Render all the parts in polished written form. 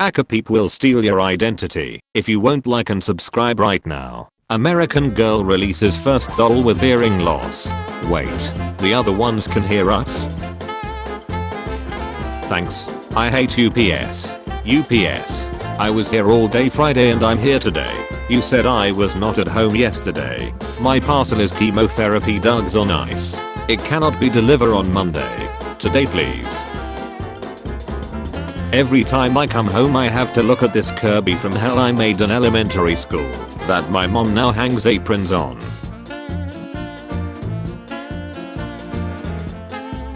Akapeep will steal your identity if you won't like and subscribe right now. American girl releases first doll with hearing loss. Wait, the other ones can hear us? Thanks. I hate UPS. UPS. I was here all day Friday and I'm here today. You said I was not at home yesterday. My parcel is chemotherapy drugs on ice. It cannot be delivered on Monday. Today please. Every time I come home I have to look at this Kirby from hell I made in elementary school that my mom now hangs aprons on.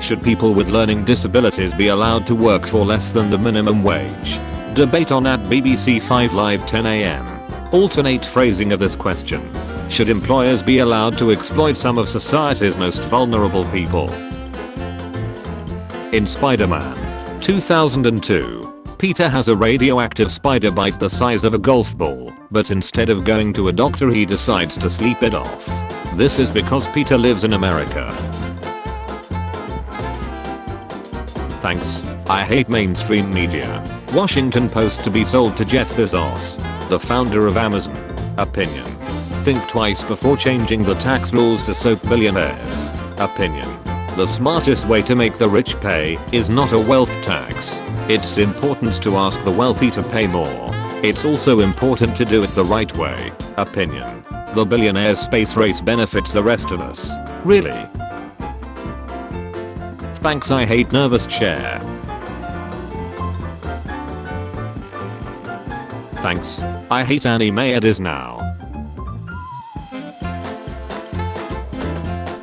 Should people with learning disabilities be allowed to work for less than the minimum wage? Debate on at BBC 5 Live 10 AM. Alternate phrasing of this question. Should employers be allowed to exploit some of society's most vulnerable people? In Spider-Man 2002, Peter has a radioactive spider bite the size of a golf ball, but instead of going to a doctor he decides to sleep it off. This is because Peter lives in America. Thanks. I hate mainstream media. Washington Post to be sold to Jeff Bezos, the founder of Amazon. Opinion. Think twice before changing the tax rules to soak billionaires. Opinion. The smartest way to make the rich pay is not a wealth tax. It's important to ask the wealthy to pay more. It's also important to do it the right way. Opinion. The billionaire space race benefits the rest of us. Really? Thanks. I hate nervous chair. Thanks. I hate anime. It is now.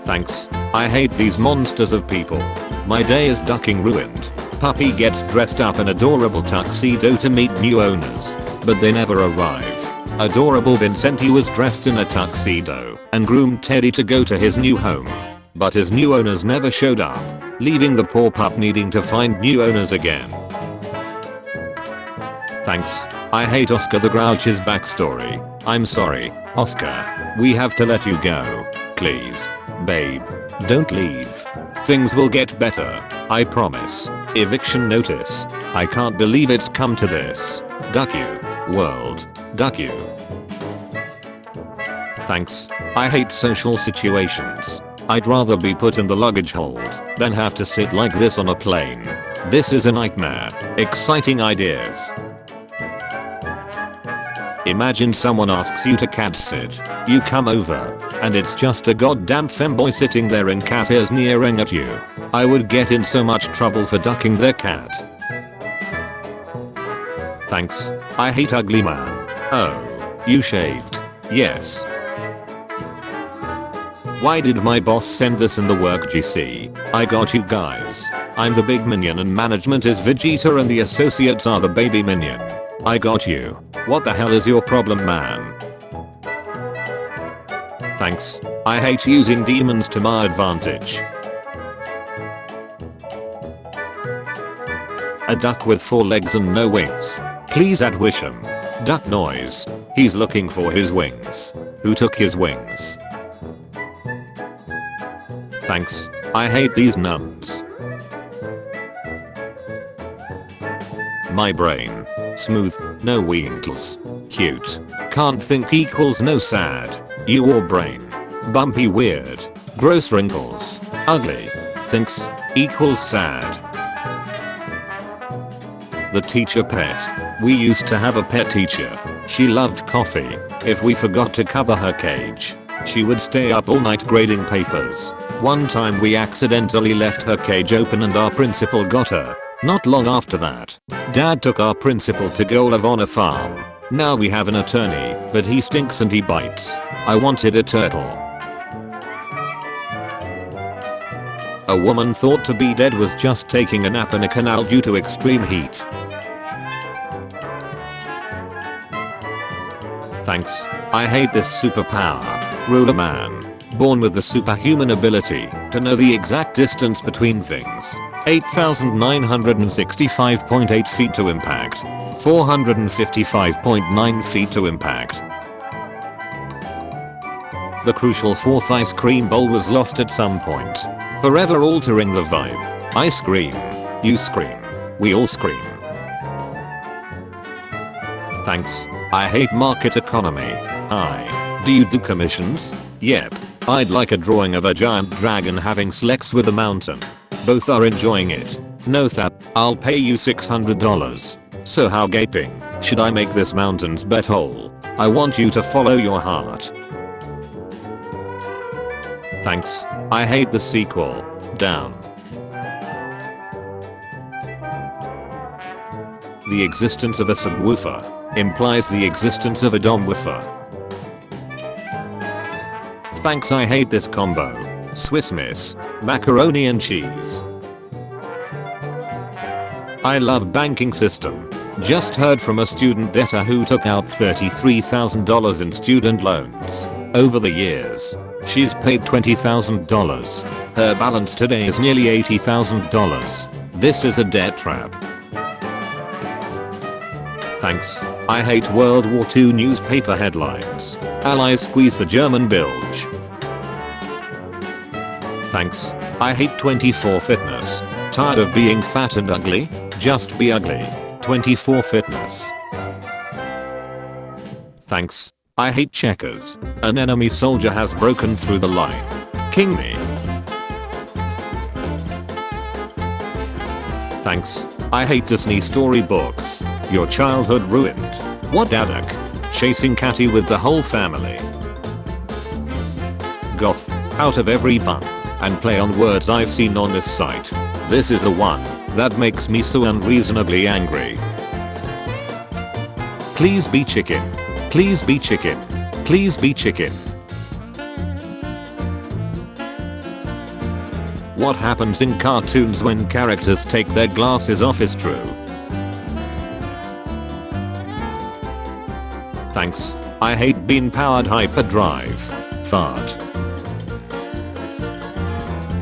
Thanks. I hate these monsters of people. My day is ducking ruined. Puppy gets dressed up in adorable tuxedo to meet new owners, but they never arrive. Adorable Vincenti was dressed in a tuxedo and groomed Teddy to go to his new home, but his new owners never showed up, leaving the poor pup needing to find new owners again. Thanks. I hate Oscar the Grouch's backstory. I'm sorry, Oscar. We have to let you go. Please. Babe. Don't leave. Things will get better. I promise. Eviction notice. I can't believe it's come to this. Duck you. World. Duck you. Thanks. I hate social situations. I'd rather be put in the luggage hold than have to sit like this on a plane. This is a nightmare. Exciting ideas. Imagine someone asks you to cat sit. You come over, and it's just a goddamn femboy sitting there in cat ears sneering at you. I would get in so much trouble for ducking their cat. Thanks. I hate ugly man. Oh. You shaved. Yes. Why did my boss send this in the work GC? I got you guys. I'm the big minion and management is Vegeta and the associates are the baby minion. I got you. What the hell is your problem, man? Thanks. I hate using demons to my advantage. A duck with 4 legs and no wings. Please add Wisham. Duck noise. He's looking for his wings. Who took his wings? Thanks. I hate these nuns. My brain. Smooth. No winkles. Cute. Can't think equals no sad. You or brain. Bumpy weird. Gross wrinkles. Ugly. Thinks. Equals sad. The teacher pet. We used to have a pet teacher. She loved coffee. If we forgot to cover her cage, she would stay up all night grading papers. One time we accidentally left her cage open and our principal got her. Not long after that, Dad took our principal to go live on a farm. Now we have an attorney, but he stinks and he bites. I wanted a turtle. A woman thought to be dead was just taking a nap in a canal due to extreme heat. Thanks. I hate this superpower. Ruler man. Born with the superhuman ability to know the exact distance between things. 8,965.8 feet to impact. 455.9 feet to impact. The crucial 4th ice cream bowl was lost at some point, forever altering the vibe. I scream. You scream. We all scream. Thanks. I hate market economy. Hi. Do you do commissions? Yep. I'd like a drawing of a giant dragon having sex with a mountain. Both are enjoying it. No that. I'll pay you $600. So how gaping should I make this mountain's butthole? I want you to follow your heart. Thanks. I hate the sequel. Down. The existence of a subwoofer implies the existence of a domwoofer. Thanks. I hate this combo. Swiss Miss, macaroni and cheese. I love banking system. Just heard from a student debtor who took out $33,000 in student loans. Over the years, she's paid $20,000. Her balance today is nearly $80,000. This is a debt trap. Thanks. I hate World War II newspaper headlines. Allies squeeze the German bilge. Thanks. I hate 24 fitness. Tired of being fat and ugly? Just be ugly. 24 fitness. Thanks. I hate checkers. An enemy soldier has broken through the line. King me. Thanks. I hate Disney storybooks. Your childhood ruined. What Dadak? Chasing Catty with the whole family. Goth. Out of every pun and play on words I've seen on this site, this is the one that makes me so unreasonably angry. Please be chicken. Please be chicken. Please be chicken. What happens in cartoons when characters take their glasses off is true. Thanks. I hate bean-powered hyperdrive. Fart.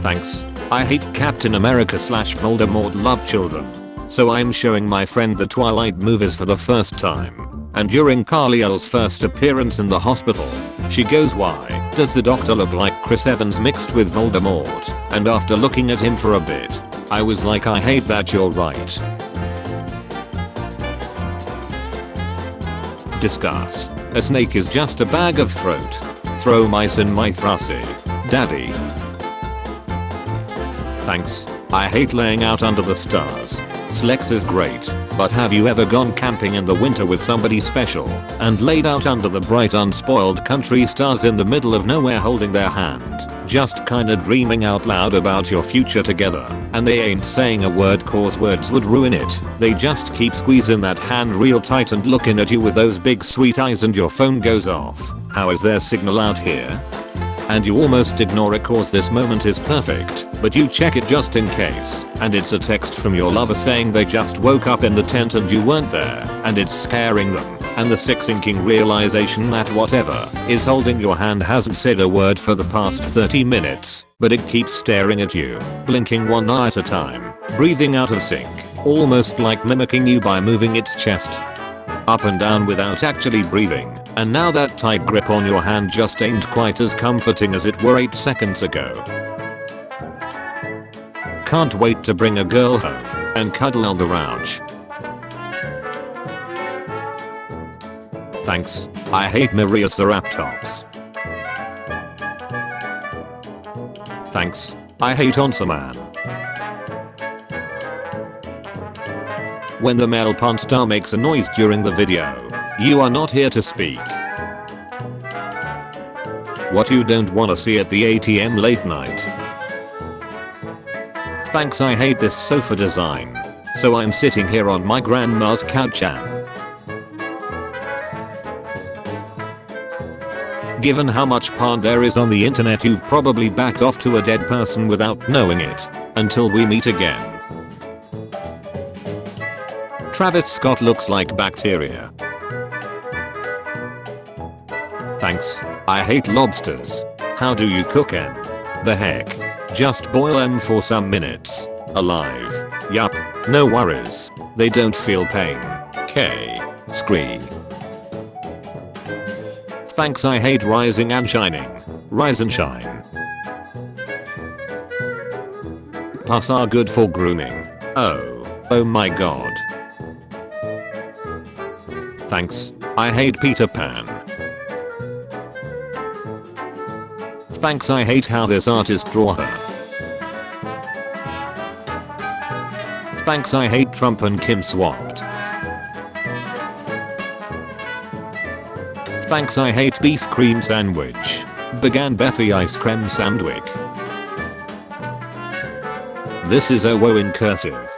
Thanks. I hate Captain America / Voldemort love children. So I'm showing my friend the Twilight movies for the first time. And during Carliel's first appearance in the hospital, she goes, "Why does the doctor look like Chris Evans mixed with Voldemort?" And after looking at him for a bit, I was like, I hate that you're right. Discuss. A snake is just a bag of throat. Throw mice in my thrussie. Daddy. Thanks. I hate laying out under the stars. Slex is great, but have you ever gone camping in the winter with somebody special and laid out under the bright unspoiled country stars in the middle of nowhere holding their hand, just kinda dreaming out loud about your future together, and they ain't saying a word cause words would ruin it. They just keep squeezing that hand real tight and looking at you with those big sweet eyes and your phone goes off. How is there signal out here? And you almost ignore it cause this moment is perfect, but you check it just in case, and it's a text from your lover saying they just woke up in the tent and you weren't there, and it's scaring them, and the sick-sinking realization that whatever is holding your hand hasn't said a word for the past 30 minutes, but it keeps staring at you, blinking one eye at a time, breathing out of sync, almost like mimicking you by moving its chest up and down without actually breathing. And now that tight grip on your hand just ain't quite as comforting as it were 8 seconds ago. Can't wait to bring a girl home and cuddle on the couch. Thanks. I hate Mariaceratops. Thanks. I hate Onsaman. When the male porn star makes a noise during the video, you are not here to speak. What you don't wanna see at the ATM late night. Thanks. I hate this sofa design. So I'm sitting here on my grandma's couch and given how much porn there is on the internet, you've probably backed off to a dead person without knowing it. Until we meet again. Travis Scott looks like bacteria. Thanks. I hate lobsters. How do you cook them? The heck? Just boil them for some minutes. Alive. Yup. No worries. They don't feel pain. K. Scree. Thanks. I hate rising and shining. Rise and shine. Pus are good for grooming. Oh my god. Thanks. I hate Peter Pan. Thanks. I hate how this artist draw her. Thanks. I hate Trump and Kim swapped. Thanks. I hate beef cream sandwich. Began Bethy ice cream sandwich. This is OWO in cursive.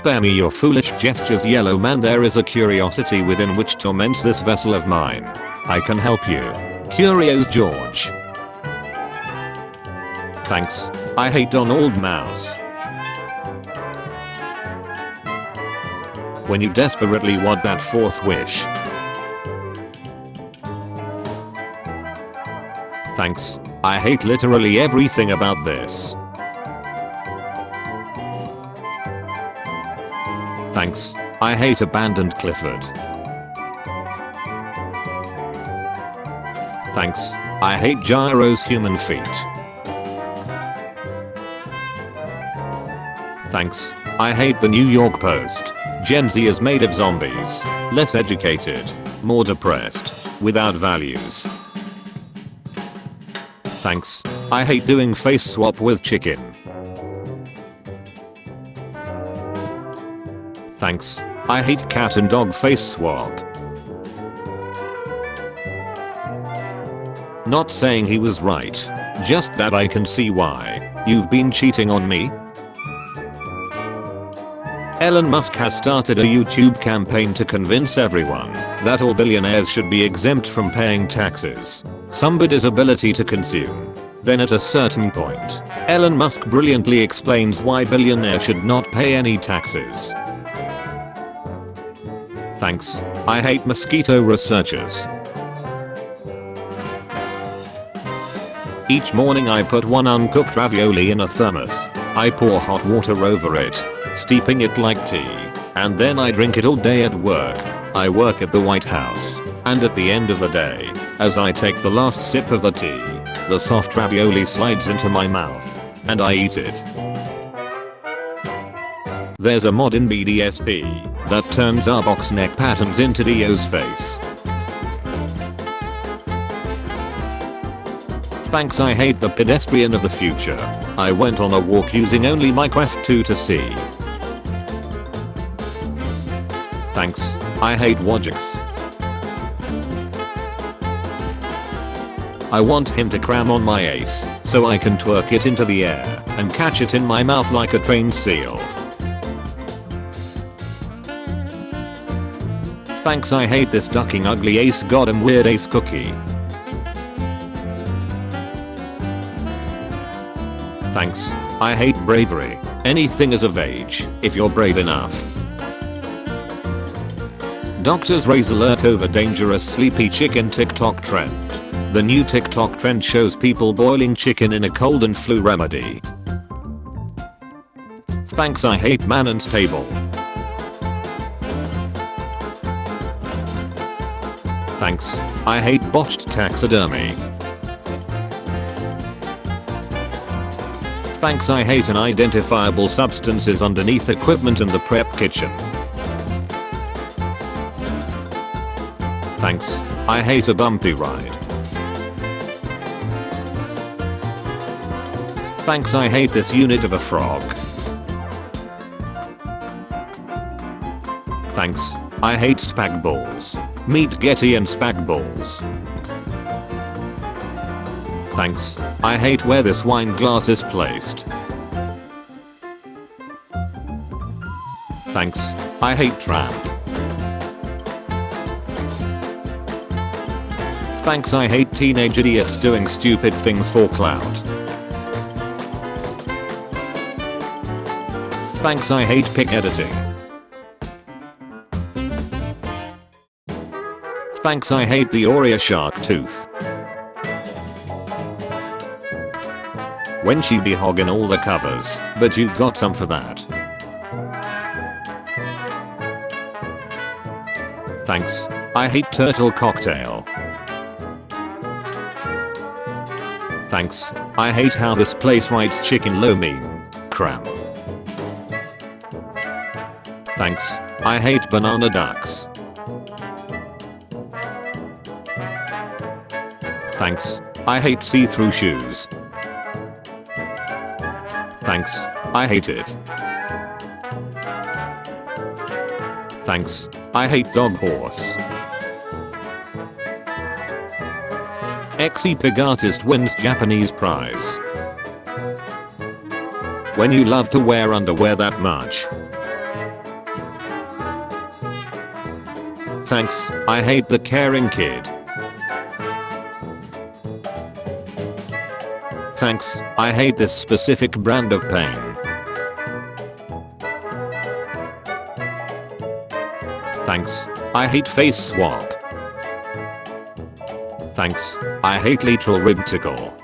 Spare me your foolish gestures, yellow man. There is a curiosity within which torments this vessel of mine. I can help you. Curios George. Thanks. I hate Donald Mouse. When you desperately want that fourth wish. Thanks. I hate literally everything about this. Thanks. I hate abandoned Clifford. Thanks. I hate Gyro's human feet. Thanks. I hate the New York Post. Gen Z is made of zombies. Less educated. More depressed. Without values. Thanks. I hate doing face swap with chicken. Thanks. I hate cat and dog face swap. Not saying he was right. Just that I can see why. You've been cheating on me? Elon Musk has started a YouTube campaign to convince everyone that all billionaires should be exempt from paying taxes. Somebody's ability to consume. Then at a certain point, Elon Musk brilliantly explains why billionaires should not pay any taxes. Thanks. I hate mosquito researchers. Each morning I put one uncooked ravioli in a thermos. I pour hot water over it, steeping it like tea, and then I drink it all day at work. I work at the White House, and at the end of the day, as I take the last sip of the tea, the soft ravioli slides into my mouth, and I eat it. There's a mod in BDSP that turns our box neck patterns into Dio's face. Thanks. I hate the pedestrian of the future. I went on a walk using only my Quest 2 to see. Thanks. I hate Wojcix. I want him to cram on my ace so I can twerk it into the air and catch it in my mouth like a trained seal. Thanks. I hate this ducking ugly ace goddamn weird ace cookie. Thanks. I hate bravery. Anything is of age if you're brave enough. Doctors raise alert over dangerous sleepy chicken TikTok trend. The new TikTok trend shows people boiling chicken in a cold and flu remedy. Thanks. I hate Manon's table. Thanks. I hate botched taxidermy. Thanks. I hate unidentifiable substances underneath equipment in the prep kitchen. Thanks. I hate a bumpy ride. Thanks. I hate this unit of a frog. Thanks. I hate spag balls. Meet Getty and spag balls. Thanks. I hate where this wine glass is placed. Thanks. I hate tramp. Thanks. I hate teenage idiots doing stupid things for clout. Thanks. I hate pic editing. Thanks. I hate the Oreo shark tooth. When she be hogging all the covers, but you got some for that. Thanks. I hate turtle cocktail. Thanks. I hate how this place writes chicken lo mein. Cram. Thanks. I hate banana ducks. Thanks. I hate see-through shoes. Thanks. I hate it. Thanks. I hate dog horse. XE pig artist wins Japanese prize. When you love to wear underwear that much. Thanks. I hate the caring kid. Thanks. I hate this specific brand of pain. Thanks. I hate face swap. Thanks. I hate lateral rib tickle.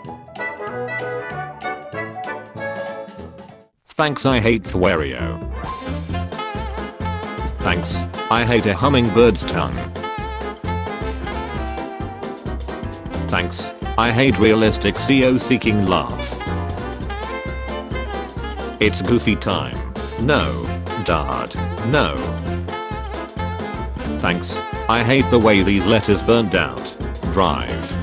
Thanks. I hate Thwario. Thanks. I hate a hummingbird's tongue. Thanks. I hate realistic CO seeking love. It's goofy time. No. Dad. No. Thanks. I hate the way these letters burned out. Drive.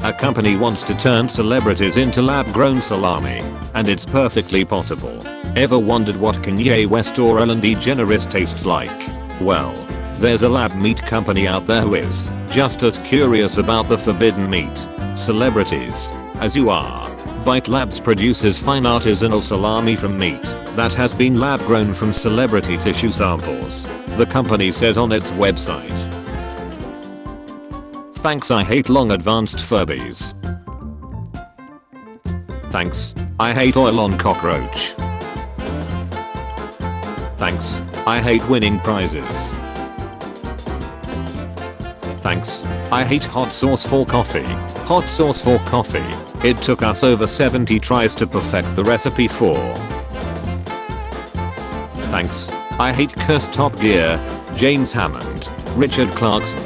A company wants to turn celebrities into lab-grown salami, and it's perfectly possible. Ever wondered what Kanye West or Ellen DeGeneres tastes like? Well, there's a lab meat company out there who is just as curious about the forbidden meat. Celebrities, as you are. Bite Labs produces fine artisanal salami from meat that has been lab-grown from celebrity tissue samples, the company says on its website. Thanks. I hate long advanced Furbies. Thanks. I hate oil on cockroach. Thanks. I hate winning prizes. Thanks. I hate hot sauce for coffee. Hot sauce for coffee. It took us over 70 tries to perfect the recipe for. Thanks. I hate cursed Top Gear, James Hammond, Richard Clarkson,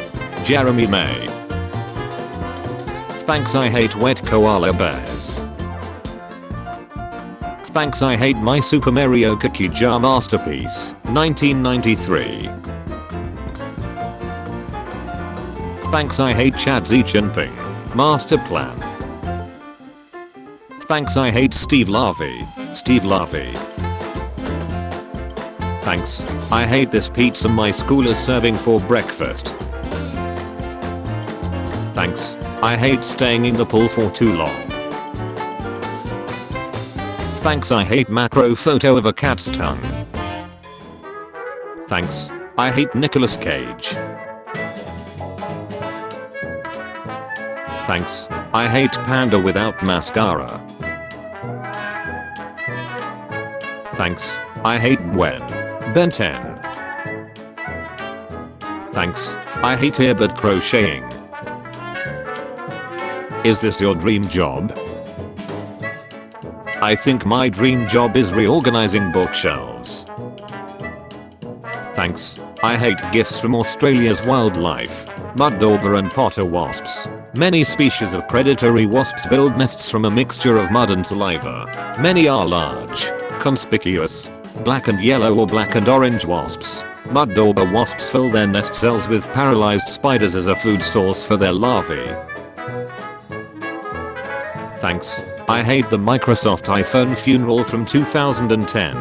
Jeremy May. Thanks. I hate wet koala bears. Thanks. I hate My Super Mario Cookie Jar Masterpiece, 1993. Thanks. I hate Chad Xi Jinping. Master Plan. Thanks. I hate Steve Larvey. Steve Larvey. Thanks. I hate this pizza my school is serving for breakfast. Thanks. I hate staying in the pool for too long. Thanks. I hate macro photo of a cat's tongue. Thanks. I hate Nicolas Cage. Thanks. I hate panda without mascara. Thanks. I hate Gwen. Ben 10. Thanks. I hate earbud crocheting. Is this your dream job? I think my dream job is reorganizing bookshelves. Thanks. I hate gifts from Australia's wildlife. Mud dauber and potter wasps. Many species of predatory wasps build nests from a mixture of mud and saliva. Many are large, conspicuous, black and yellow or black and orange wasps. Mud dauber wasps fill their nest cells with paralyzed spiders as a food source for their larvae. Thanks. I hate the Microsoft iPhone funeral from 2010.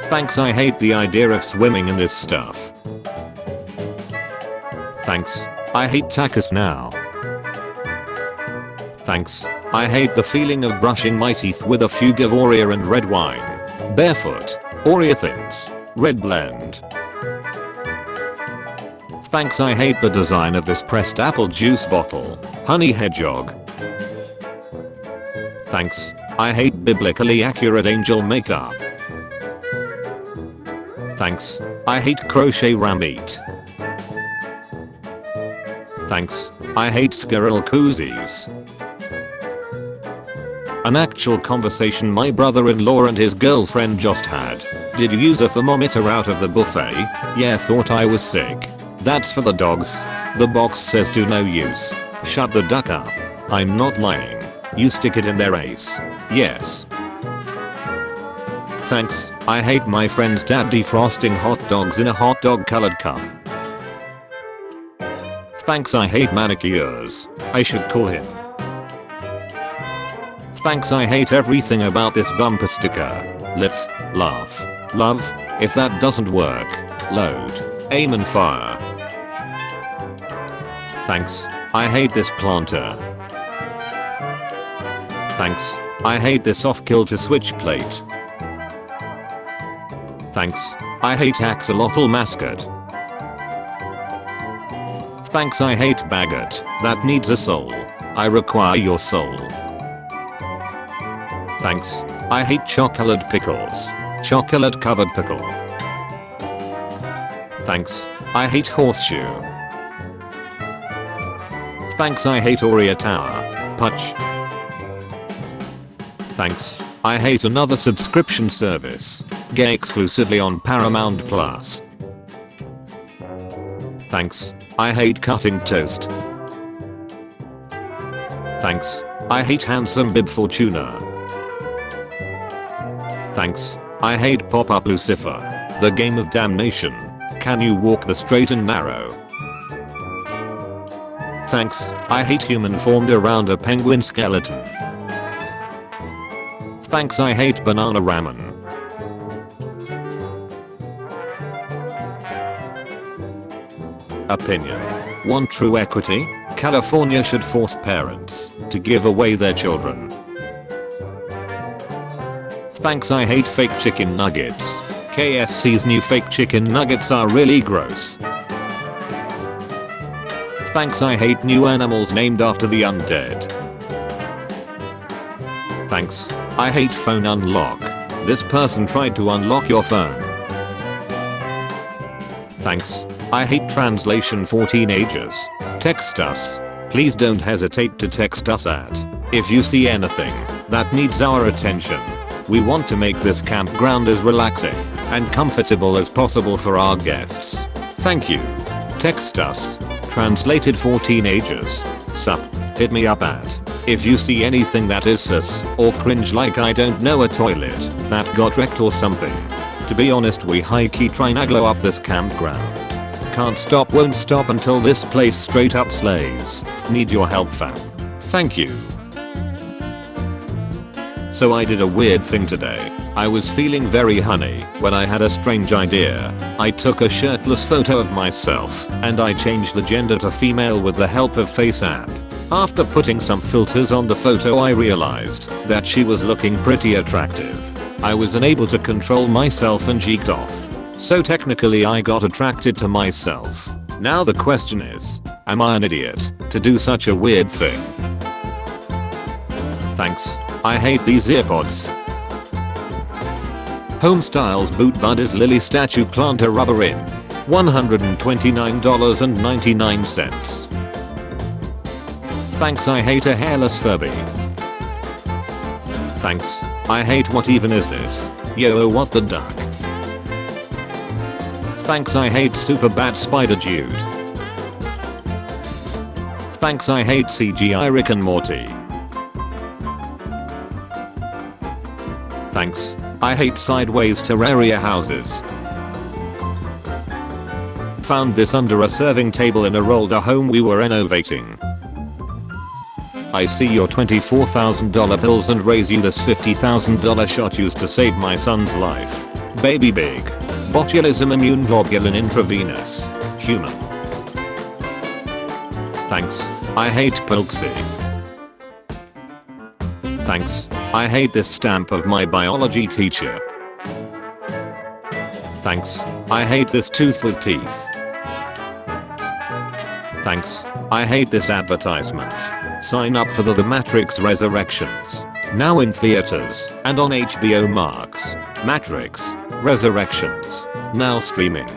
Thanks. I hate the idea of swimming in this stuff. Thanks. I hate tacos now. Thanks. I hate the feeling of brushing my teeth with a fugue of Oreo and red wine. Barefoot. Oreo Thins. Red blend. Thanks. I hate the design of this pressed apple juice bottle. Honey Hedgehog. Thanks. I hate biblically accurate angel makeup. Thanks. I hate crochet rameat. Thanks. I hate squirrel koozies. An actual conversation my brother-in-law and his girlfriend just had. Did you use a thermometer out of the buffet? Yeah, thought I was sick. That's for the dogs. The box says do no use. Shut the duck up. I'm not lying. You stick it in their ace. Yes. Thanks, I hate my friend's dad defrosting hot dogs in a hot dog colored cup. Thanks, I hate manicures. I should call him. Thanks, I hate everything about this bumper sticker. Live, laugh, love. If that doesn't work, load, aim and fire. Thanks, I hate this planter. Thanks, I hate this off-kilter switch plate. Thanks, I hate axolotl mascot. Thanks, I hate baguette that needs a soul. I require your soul. Thanks, I hate chocolate pickles. Chocolate covered pickle. Thanks, I hate horseshoe. Thanks, I hate Oreo Tower. Punch. Thanks, I hate another subscription service. Gay exclusively on Paramount Plus. Thanks, I hate cutting toast. Thanks, I hate handsome bib Fortuna. Thanks, I hate pop-up Lucifer. The game of damnation. Can you walk the straight and narrow? Thanks, I hate human formed around a penguin skeleton. Thanks, I hate banana ramen. Opinion. One true equity, California should force parents to give away their children. Thanks, I hate fake chicken nuggets. KFC's new fake chicken nuggets are really gross. Thanks, I hate new animals named after the undead. Thanks, I hate phone unlock. This person tried to unlock your phone. Thanks, I hate translation for teenagers. Text us. Please don't hesitate to text us at if you see anything that needs our attention. We want to make this campground as relaxing and comfortable as possible for our guests. Thank you. Text us. Translated for teenagers. Sup. Hit me up at if you see anything that is sus or cringe, like I don't know, a toilet that got wrecked or something. To be honest, we high-key trying to glow up this campground. Can't stop, won't stop until this place straight up slays. Need your help, fam. Thank you. So I did a weird thing today. I was feeling very honey when I had a strange idea. I took a shirtless photo of myself and I changed the gender to female with the help of Face app. After putting some filters on the photo, I realized that she was looking pretty attractive. I was unable to control myself and cheeked off. So technically I got attracted to myself. Now the question is, am I an idiot to do such a weird thing? Thanks. I hate these earpods. Homestyles Boot Buddies Lily Statue Planter Rubber in $129.99. Thanks, I hate a hairless Furby. Thanks, I hate what even is this? Yo, what the duck? Thanks, I hate super bad Spider Dude. Thanks, I hate CGI Rick and Morty. Thanks, I hate sideways Terraria houses. Found this under a serving table in a rolled home we were renovating. I see your $24,000 bills and raise you this $50,000 shot used to save my son's life. Baby big. Botulism immune globulin intravenous. Human. Thanks, I hate Polksy. Thanks, I hate this stamp of my biology teacher. Thanks, I hate this tooth with teeth. Thanks, I hate this advertisement. Sign up for The Matrix Resurrections. Now in theaters and on HBO Max. Matrix Resurrections. Now streaming.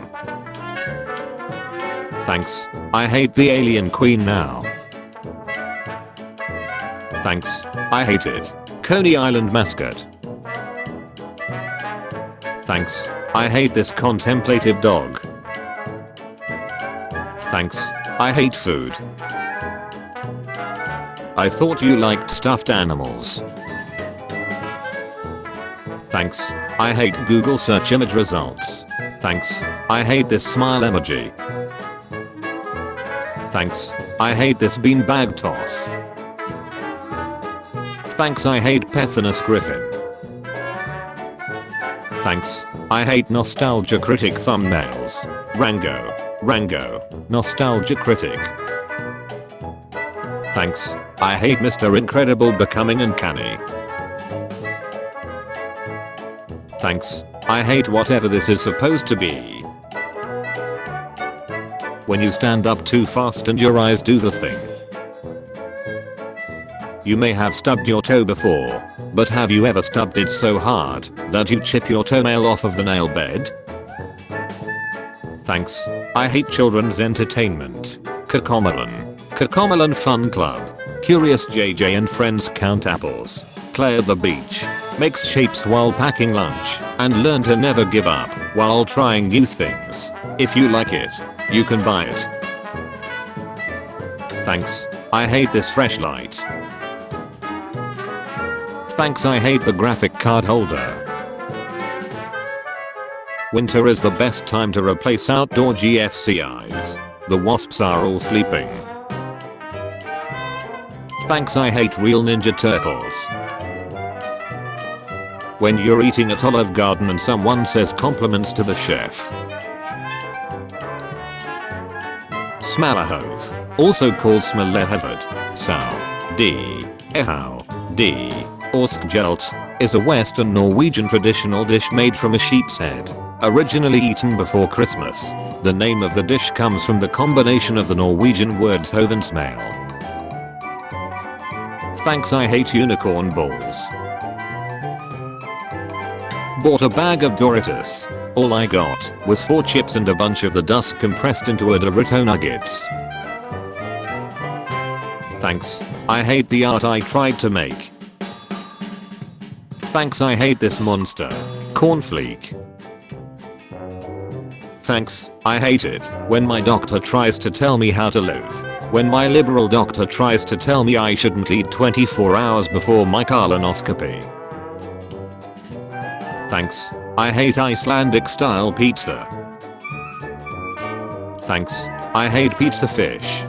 Thanks, I hate the Alien Queen now. Thanks, I hate it. Coney Island mascot. Thanks, I hate this contemplative dog. Thanks, I hate food. I thought you liked stuffed animals. Thanks. I hate Google search image results. Thanks. I hate this smile emoji. Thanks. I hate this beanbag toss. Thanks. I hate Pethinus Griffin. Thanks. I hate Nostalgia Critic thumbnails. Rango. Nostalgia Critic. Thanks. I hate Mr. Incredible becoming uncanny. Thanks. I hate whatever this is supposed to be. When you stand up too fast and your eyes do the thing. You may have stubbed your toe before, but have you ever stubbed it so hard that you chip your toenail off of the nail bed? Thanks. I hate children's entertainment. Cocomelon Fun Club. Curious JJ and friends count apples. Play at the beach. Makes shapes while packing lunch. And learn to never give up while trying new things. If you like it, you can buy it. Thanks. I hate this fresh light. Thanks. I hate the graphic card holder. Winter is the best time to replace outdoor GFCIs. The wasps are all sleeping. Thanks. I hate real Ninja Turtles. When you're eating at Olive Garden and someone says compliments to the chef. Smalahove, also called Smalahavad, Sao, D, Ehau, D, or Skjelt, is a Western Norwegian traditional dish made from a sheep's head, originally eaten before Christmas. The name of the dish comes from the combination of the Norwegian words hove and smell. Thanks. I hate unicorn balls. Bought a bag of Doritos. All I got was 4 chips and a bunch of the dust compressed into a Dorito nuggets. Thanks. I hate the art I tried to make. Thanks. I hate this monster. Cornflake. Thanks. I hate it when my doctor tries to tell me how to live. When my liberal doctor tries to tell me I shouldn't eat 24 hours before my colonoscopy. Thanks. I hate Icelandic style pizza. Thanks. I hate pizza fish.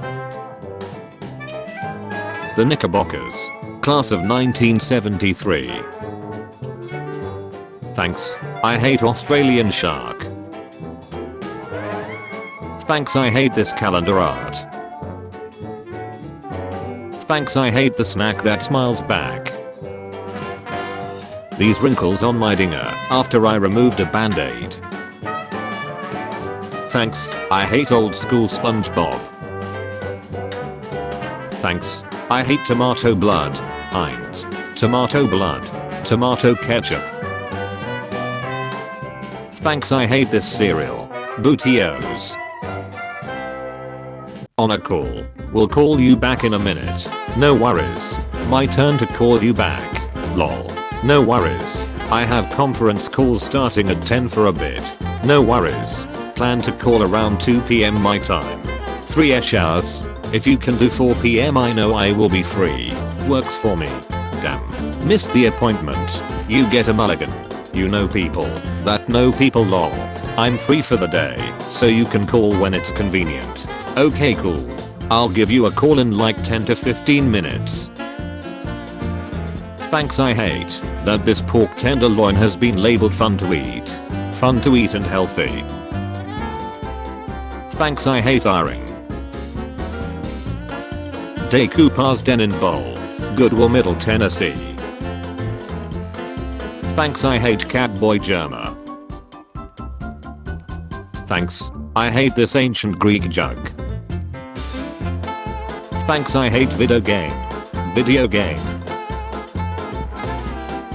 The Knickerbockers. Class of 1973. Thanks. I hate Australian shark. Thanks. I hate this calendar art. Thanks. I hate the snack that smiles back. These wrinkles on my dinger after I removed a band-aid. Thanks. I hate old school SpongeBob. Thanks. I hate tomato blood. Heinz. Tomato blood. Tomato ketchup. Thanks. I hate this cereal. Bootios. On a call. We'll call you back in a minute. No worries. My turn to call you back. Lol. No worries. I have conference calls starting at 10 for a bit. No worries. Plan to call around 2 PM my time. 3ish hours. If you can do 4 PM I know I will be free. Works for me. Damn. Missed the appointment. You get a mulligan. You know people that know people lol. I'm free for the day, so you can call when it's convenient. Okay cool. I'll give you a call in like 10 to 15 minutes. Thanks. I hate that this pork tenderloin has been labeled fun to eat. Fun to eat and healthy. Thanks. I hate ironing. Decoupas Den Bowl. Goodwill, Middle Tennessee. Thanks. I hate Catboy Germa. Thanks. I hate this ancient Greek jug. Thanks. I hate video game.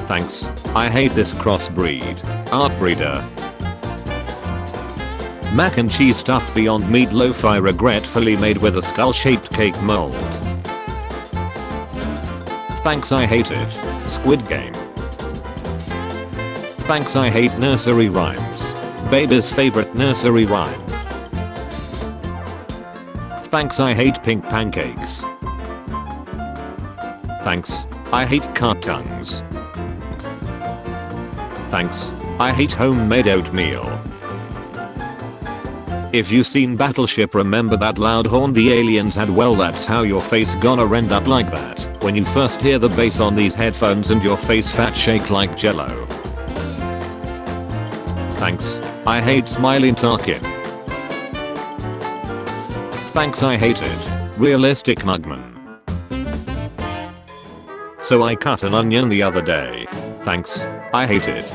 Thanks. I hate this crossbreed. Art breeder. Mac and cheese stuffed Beyond Meatloaf I regretfully made with a skull-shaped cake mold. Thanks. I hate it. Squid Game. Thanks. I hate nursery rhymes. Baby's favorite nursery rhyme. Thanks. I hate pink pancakes. Thanks. I hate cut tongues. Thanks. I hate homemade oatmeal. If you seen Battleship, remember that loud horn the aliens had? Well, that's how your face gonna end up like that when you first hear the bass on these headphones and your face fat shake like jello. Thanks. I hate smiling Tarkin. Thanks, I hate it. Realistic Mugman. So I cut an onion the other day. Thanks. I hate it.